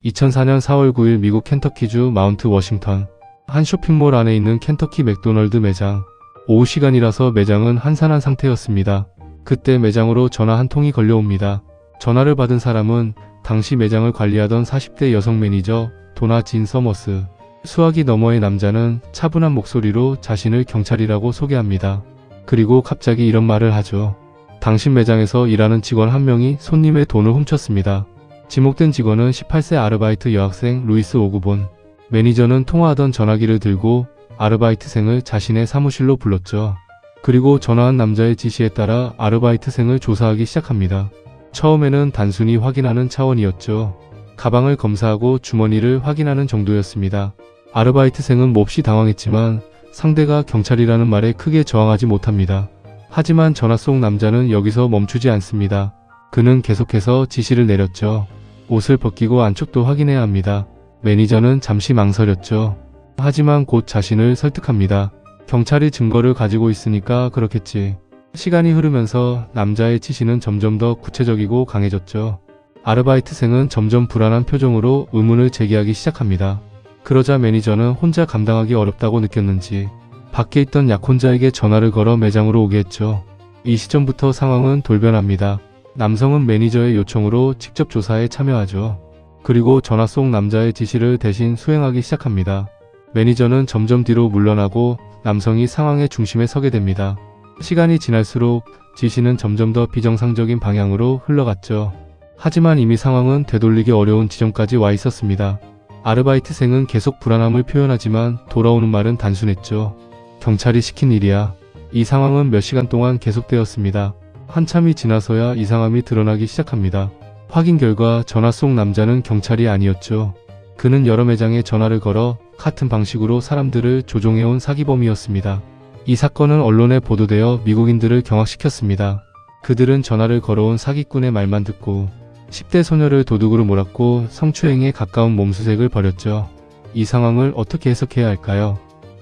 2004년 4월 9일 미국 켄터키주 마운트 워싱턴 한 쇼핑몰 안에 있는 켄터키 맥도널드 매장. 오후 시간이라서 매장은 한산한 상태였습니다. 그때 매장으로 전화 한 통이 걸려옵니다. 전화를 받은 사람은 당시 매장을 관리하던 40대 여성 매니저 도나 진 서머스. 수화기 너머의 남자는 차분한 목소리로 자신을 경찰이라고 소개합니다. 그리고 갑자기 이런 말을 하죠. 당신 매장에서 일하는 직원 한 명이 손님의 돈을 훔쳤습니다. 지목된 직원은 18세 아르바이트 여학생 루이스 오구본. 매니저는 통화하던 전화기를 들고 아르바이트생을 자신의 사무실로 불렀죠. 그리고 전화한 남자의 지시에 따라 아르바이트생을 조사하기 시작합니다. 처음에는 단순히 확인하는 차원이었죠. 가방을 검사하고 주머니를 확인하는 정도였습니다. 아르바이트생은 몹시 당황했지만 상대가 경찰이라는 말에 크게 저항하지 못합니다. 하지만 전화 속 남자는 여기서 멈추지 않습니다. 그는 계속해서 지시를 내렸죠. 옷을 벗기고 안쪽도 확인해야 합니다. 매니저는 잠시 망설였죠. 하지만 곧 자신을 설득합니다. 경찰이 증거를 가지고 있으니까 그렇겠지. 시간이 흐르면서 남자의 지시는 점점 더 구체적이고 강해졌죠. 아르바이트생은 점점 불안한 표정으로 의문을 제기하기 시작합니다. 그러자 매니저는 혼자 감당하기 어렵다고 느꼈는지 밖에 있던 약혼자에게 전화를 걸어 매장으로 오게 했죠. 이 시점부터 상황은 돌변합니다. 남성은 매니저의 요청으로 직접 조사에 참여하죠. 그리고 전화 속 남자의 지시를 대신 수행하기 시작합니다. 매니저는 점점 뒤로 물러나고 남성이 상황의 중심에 서게 됩니다. 시간이 지날수록 지시는 점점 더 비정상적인 방향으로 흘러갔죠. 하지만 이미 상황은 되돌리기 어려운 지점까지 와 있었습니다. 아르바이트생은 계속 불안함을 표현하지만 돌아오는 말은 단순했죠. 경찰이 시킨 일이야. 이 상황은 몇 시간 동안 계속되었습니다. 한참이 지나서야 이상함이 드러나기 시작합니다. 확인 결과 전화 속 남자는 경찰이 아니었죠. 그는 여러 매장에 전화를 걸어 같은 방식으로 사람들을 조종해온 사기범이었습니다. 이 사건은 언론에 보도되어 미국인들을 경악시켰습니다. 그들은 전화를 걸어온 사기꾼의 말만 듣고 10대 소녀를 도둑으로 몰았고 성추행에 가까운 몸수색을 벌였죠. 이 상황을 어떻게 해석해야 할까요?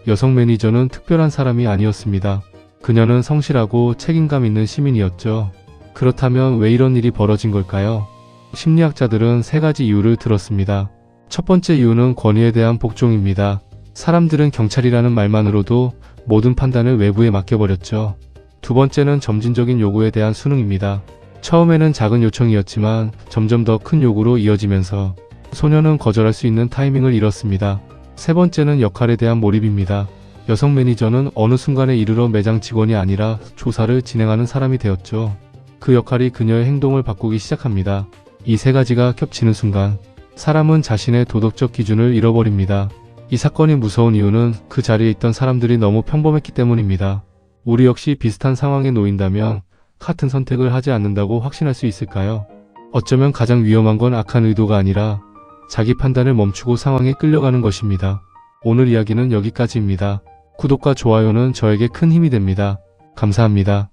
여성 매니저는 특별한 사람이 아니었습니다. 그녀는 성실하고 책임감 있는 시민이었죠. 그렇다면 왜 이런 일이 벌어진 걸까요? 심리학자들은 세 가지 이유를 들었습니다. 첫 번째 이유는 권위에 대한 복종입니다. 사람들은 경찰이라는 말만으로도 모든 판단을 외부에 맡겨버렸죠. 두 번째는 점진적인 요구에 대한 순응입니다. 처음에는 작은 요청이었지만 점점 더 큰 요구로 이어지면서 소녀는 거절할 수 있는 타이밍을 잃었습니다. 세 번째는 역할에 대한 몰입입니다. 여성 매니저는 어느 순간에 이르러 매장 직원이 아니라 조사를 진행하는 사람이 되었죠. 그 역할이 그녀의 행동을 바꾸기 시작합니다. 이 세 가지가 겹치는 순간 사람은 자신의 도덕적 기준을 잃어버립니다. 이 사건이 무서운 이유는 그 자리에 있던 사람들이 너무 평범했기 때문입니다. 우리 역시 비슷한 상황에 놓인다면 같은 선택을 하지 않는다고 확신할 수 있을까요? 어쩌면 가장 위험한 건 악한 의도가 아니라 자기 판단을 멈추고 상황에 끌려가는 것입니다. 오늘 이야기는 여기까지입니다. 구독과 좋아요는 저에게 큰 힘이 됩니다. 감사합니다.